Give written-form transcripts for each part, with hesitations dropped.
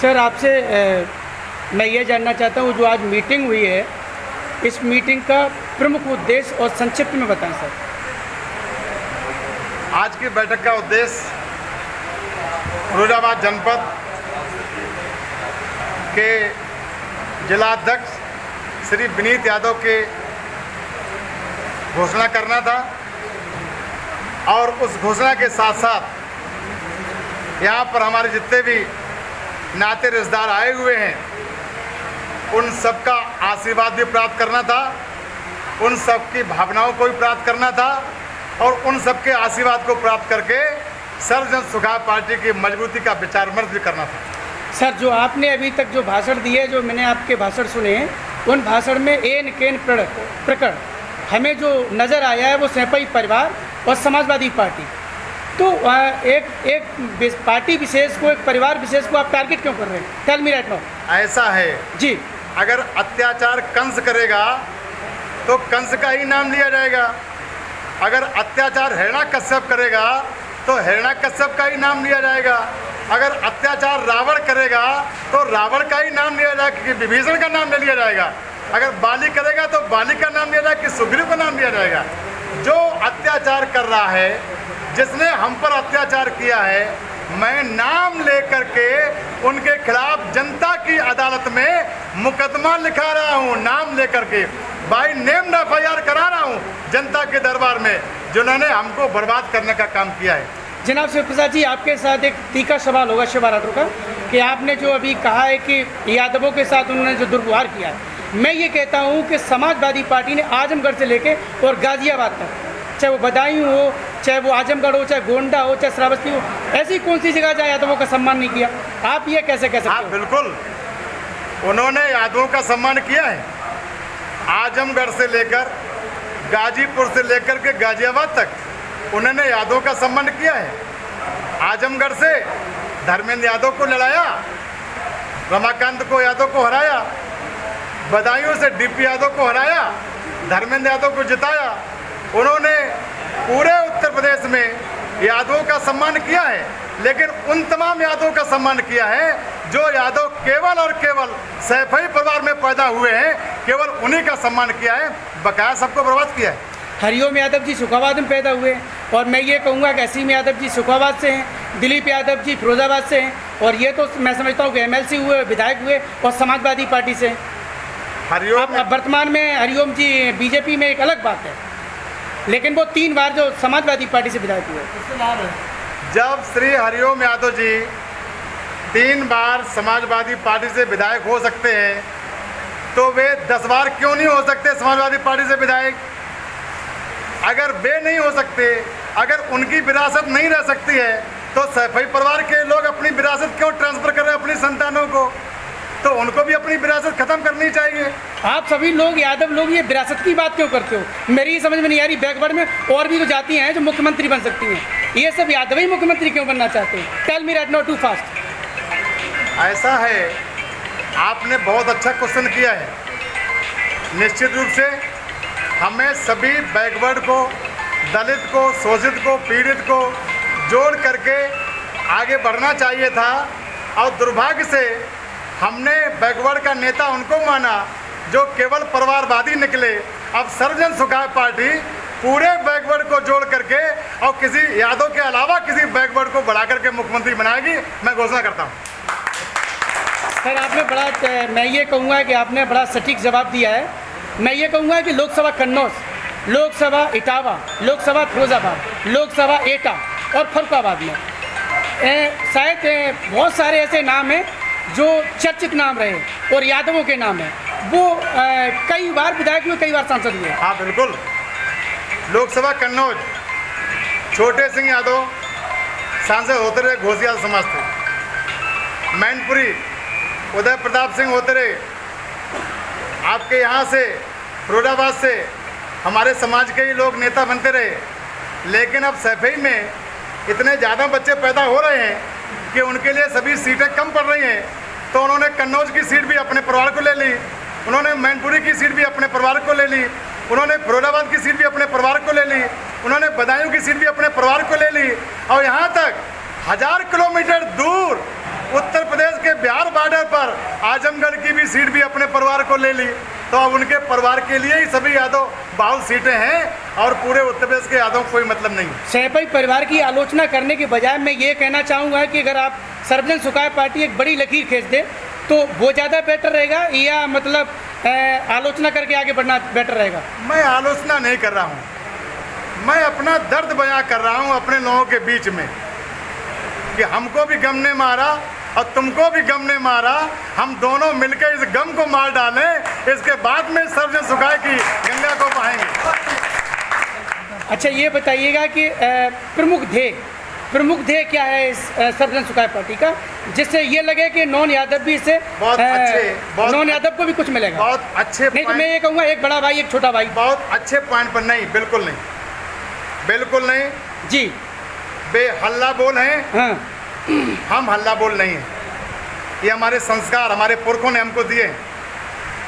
Sir आपसे मैं ये जानना चाहता हूँ, जो आज मीटिंग हुई है, इस मीटिंग का प्रमुख उद्देश्य और संक्षिप्त में बताएं सर। आज की बैठक का उद्देश्य फिरोजाबाद जनपद के जिलाध्यक्ष श्री विनीत यादव के घोषणा करना था और उस घोषणा के साथ साथ यहाँ पर हमारे जितने भी नाते रिश्तेदार आए हुए हैं उन सबका आशीर्वाद भी प्राप्त करना था, उन सबकी भावनाओं को भी प्राप्त करना था और उन सबके आशीर्वाद को प्राप्त करके सर्वजन सुखाय पार्टी की मजबूती का विचार विमर्श भी करना था। सर जो आपने अभी तक जो भाषण दिए, जो मैंने आपके भाषण सुने, उन भाषण में एन केन प्रकरण हमें जो नज़र आया है वो सैपाई परिवार और समाजवादी पार्टी। तो एक पार्टी विशेष को, एक परिवार विशेष को आप टारगेट क्यों कर रहे हैं? Tell me right now. ऐसा है जी, अगर अत्याचार कंस करेगा तो कंस का ही नाम लिया जाएगा, अगर अत्याचार हिरण्याकश्यप करेगा तो हिरण्याकश्यप का ही नाम लिया जाएगा, अगर अत्याचार रावण करेगा तो रावण का ही नाम लिया जाएगा कि विभीषण का नाम ले लिया जाएगा, अगर बाली करेगा तो बाली का नाम लिया जाएगा कि सुग्रीव का नाम लिया जाएगा। जो अत्याचार कर रहा है, जिसने हम पर अत्याचार किया है, मैं नाम लेकर के उनके खिलाफ जनता की अदालत में मुकदमा लिखा रहा हूं, नाम लेकर के बाई नेम एफआईआर करा रहा हूं जनता के दरबार में, जिन्होंने हमको बर्बाद करने का काम किया है। जनाब शिव प्रसाद जी, आपके साथ एक तीखा सवाल होगा शिवा राठौर का, कि आपने जो अभी कहा है कि यादवों के साथ उन्होंने जो दुर्व्यवहार किया है, मैं ये कहता हूँ कि समाजवादी पार्टी ने आजमगढ़ से लेके और गाजियाबाद तक, चाहे वो बदायूं हो, चाहे वो आजमगढ़ हो, चाहे गोंडा हो, चाहे श्रावस्ती हो, ऐसी कौन सी जगह जहाँ यादवों का सम्मान नहीं किया? आप ये कैसे कह सकते हाँ, हो? बिल्कुल, उन्होंने यादवों का सम्मान किया है। आजमगढ़ से लेकर गाजीपुर से लेकर के गाजियाबाद तक उन्होंने यादवों का सम्मान किया है। आजमगढ़ से धर्मेंद्र यादव को लड़ाया, रमाकांत को यादव को हराया, बदायूं से डीपी यादव को हराया, धर्मेंद्र यादव को जिताया। उन्होंने पूरे उत्तर प्रदेश में यादवों का सम्मान किया है, लेकिन उन तमाम यादवों का सम्मान किया है जो यादव केवल और केवल सैफई परिवार में पैदा हुए हैं, केवल उन्हीं का सम्मान किया है, बकाया सबको बर्बाद किया है। हरिओम यादव जी सुखाबाद में पैदा हुए और मैं ये कहूँगा कि असीम यादव जी सुखाबाद से हैं, दिलीप यादव जी फिरोजाबाद से हैं, और ये तो मैं समझता हूँ कि एमएलसी हुए, विधायक हुए और समाजवादी पार्टी से हैं। हरिओम अब वर्तमान में हरिओम जी बीजेपी में एक अलग बात है, लेकिन वो 3 बार जो समाजवादी पार्टी से विधायक हुए। जब श्री हरिओम यादव जी 3 बार समाजवादी पार्टी से विधायक हो सकते हैं तो वे 10 बार क्यों नहीं हो सकते समाजवादी पार्टी से विधायक? अगर वे नहीं हो सकते, अगर उनकी विरासत नहीं रह सकती है, तो सैफई परिवार के लोग अपनी विरासत क्यों ट्रांसफर कर रहे हैं अपनी संतानों को? तो उनको भी अपनी विरासत खत्म करनी चाहिए। आप सभी लोग, यादव लोग, ये विरासत की बात क्यों करते हो? मेरी ये समझ में नहीं आ रही। बैकवर्ड में और भी तो जाती हैं जो मुख्यमंत्री बन सकती हैं, ये सब यादव ही मुख्यमंत्री क्यों बनना चाहते हैं? Tell me right now too fast. ऐसा है, आपने बहुत अच्छा क्वेश्चन किया है। निश्चित रूप से हमें सभी बैकवर्ड को, दलित को, शोषित को, पीड़ित को जोड़ करके आगे बढ़ना चाहिए था, और दुर्भाग्य से हमने बैकवर्ड का नेता उनको माना जो केवल परिवारवादी निकले। अब सर्वजन सुखाय पार्टी पूरे बैकवर्ड को जोड़ करके और किसी यादव के अलावा किसी बैकवर्ड को बढ़ा करके मुख्यमंत्री बनाएगी, मैं घोषणा करता हूँ। सर आपने बड़ा, मैं ये कहूँगा कि आपने बड़ा सटीक जवाब दिया है। मैं ये कहूँगा कि लोकसभा कन्नौज, लोकसभा इटावा, लोकसभा फिरोजाबाद, लोकसभा एटा और फरुखाबाद में शायद बहुत सारे ऐसे नाम हैं जो चर्चित नाम रहे और यादवों के नाम हैं, वो कई बार विधायक हुए, कई बार सांसद हुए। हाँ बिल्कुल, लोकसभा कन्नौज छोटे सिंह यादव सांसद होते रहे, घोष यादव समाज थे। मैनपुरी उदय प्रताप सिंह होते रहे, आपके यहाँ से फिरोजाबाद से हमारे समाज के ही लोग नेता बनते रहे। लेकिन अब सैफई में इतने ज़्यादा बच्चे पैदा हो रहे हैं कि उनके लिए सभी सीटें कम पड़ रही हैं, तो उन्होंने कन्नौज की सीट भी अपने परिवार को ले ली, उन्होंने मैनपुरी की सीट भी अपने परिवार को ले ली, उन्होंने फिरोजाबाद की सीट भी अपने परिवार को ले ली, उन्होंने बदायूं की सीट भी अपने परिवार को ले ली, और यहाँ तक 1000 किलोमीटर दूर उत्तर प्रदेश के बिहार बॉर्डर पर आजमगढ़ की भी सीट भी अपने परिवार को ले ली। तो अब उनके परिवार के लिए ही सभी यादव बाहुल सीटें हैं और पूरे उत्तर प्रदेश के यादव को कोई मतलब नहीं। सैफई परिवार की आलोचना करने के बजाय मैं ये कहना चाहूँगा कि अगर आप सर्वजन सुखाय पार्टी एक बड़ी लकीर खींच दे तो वो ज़्यादा बेटर रहेगा, या मतलब आलोचना करके आगे बढ़ना बेटर रहेगा? मैं आलोचना नहीं कर रहा हूँ, मैं अपना दर्द बयां कर रहा हूँ अपने लोगों के बीच में कि हमको भी गम ने मारा और तुमको भी गम ने मारा, हम दोनों मिलकर इस गम को मार डालें, इसके बाद में सर्वजन सुखाय की गंगा को बहाएंगे। अच्छा, ये बताइएगा कि प्रमुख ध्येय क्या है इस सर्वजन सुखाय पार्टी का, जिससे ये लगे कि नॉन यादव भी इससे नॉन यादव को भी कुछ मिलेगा? बहुत अच्छे नहीं तो मैं ये कहूँगा एक बड़ा भाई एक छोटा भाई। बहुत अच्छे पॉइंट पर नहीं, बिल्कुल नहीं, बिल्कुल नहीं जी, बेहल्ला बोल हैं। हाँ, हम हल्ला बोल नहीं हैं, ये हमारे संस्कार हमारे पुरखों ने हमको दिए हैं।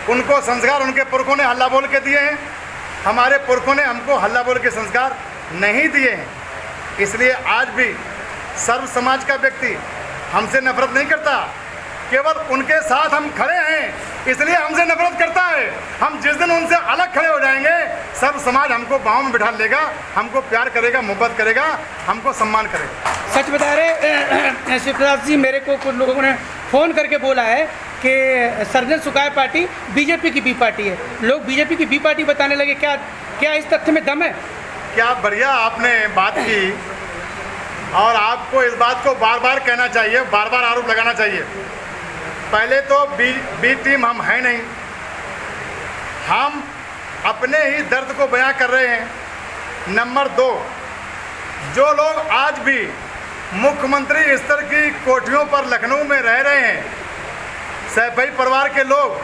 उनको संस्कार उनके पुरखों ने हल्ला बोल के दिए हैं, हमारे पुरखों ने हमको हल्ला बोल के संस्कार नहीं दिए हैं। इसलिए आज भी सर्व समाज का व्यक्ति हमसे नफरत नहीं करता, केवल उनके साथ हम खड़े हैं इसलिए हमसे नफरत करता है। हम जिस दिन उनसे अलग खड़े हो जाएंगे, सर्व समाज हमको बाहों में बिठा लेगा, हमको प्यार करेगा, मोहब्बत करेगा, हमको सम्मान करेगा। सच बता रहे शिवप्रसाद जी, मेरे को कुछ लोगों ने फ़ोन करके बोला है कि सर्वजन सुखाय पार्टी बीजेपी की बी पार्टी है। लोग बीजेपी की बी पार्टी बताने लगे, क्या इस तथ्य में दम है? क्या बढ़िया आपने बात की, और आपको इस बात को बार बार कहना चाहिए, बार बार आरोप लगाना चाहिए। पहले तो बी टीम हम हैं नहीं, हम अपने ही दर्द को बयां कर रहे हैं। नंबर 2, जो लोग आज भी मुख्यमंत्री स्तर की कोठियों पर लखनऊ में रह रहे हैं, सैफई परिवार के लोग,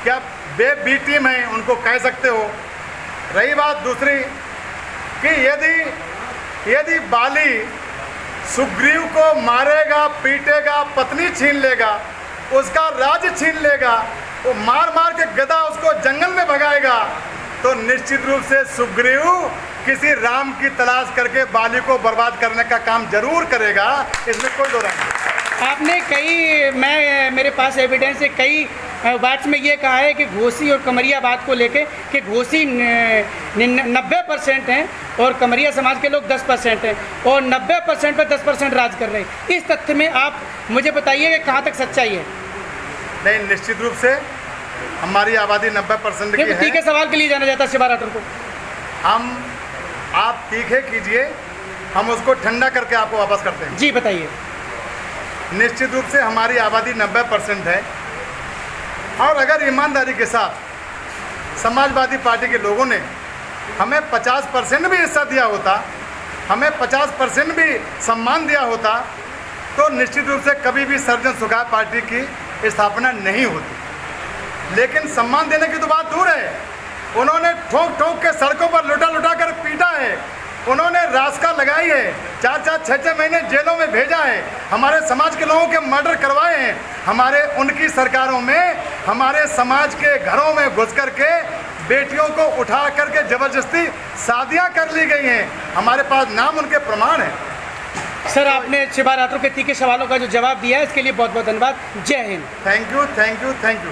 क्या वे बी टीम हैं? उनको कह सकते हो। रही बात दूसरी कि यदि बाली सुग्रीव को मारेगा, पीटेगा, पत्नी छीन लेगा, उसका राज्य छीन लेगा, वो मार मार के गदा उसको जंगल में भगाएगा, तो निश्चित रूप से सुग्रीव किसी राम की तलाश करके बाली को बर्बाद करने का काम जरूर करेगा, इसमें कोई दो राय नहीं। आपने मेरे पास एविडेंस है, कई बात में ये कहा है कि घोसी और कमरिया बात को लेके कि घोसी 90% हैं और कमरिया समाज के लोग 10% हैं, और 90% पर 10% राज कर रहे हैं। इस तथ्य में आप मुझे बताइए कि कहाँ तक सच्चाई है? नहीं, निश्चित रूप से हमारी आबादी 90% की है। तीखे सवाल के लिए जाना जाता है शिवा राठौर को। आप तीखे कीजिए, हम उसको ठंडा करके आपको वापस करते हैं। जी बताइए। निश्चित रूप से हमारी आबादी 90% है, और अगर ईमानदारी के साथ समाजवादी पार्टी के लोगों ने हमें 50% भी हिस्सा दिया होता, हमें 50% भी सम्मान दिया होता, तो निश्चित रूप से कभी भी सर्वजन सुखाय पार्टी की स्थापना नहीं होती। लेकिन सम्मान देने की तो बात दूर है, उन्होंने ठोक ठोक के सड़कों पर लुटा लुटा कर पीटा है, उन्होंने रास्का लगाई है, 4-4, 6-6 महीने जेलों में भेजा है, हमारे समाज के लोगों के मर्डर करवाए हैं। उनकी सरकारों में हमारे समाज के घरों में घुस कर के बेटियों को उठा करके ज़बरदस्ती शादियां कर ली गई हैं। हमारे पास नाम उनके प्रमाण हैं। सर, आपने शिवा राठौर के तीखे सवालों का जो जवाब दिया है, इसके लिए बहुत बहुत धन्यवाद। जय हिंद। Thank you.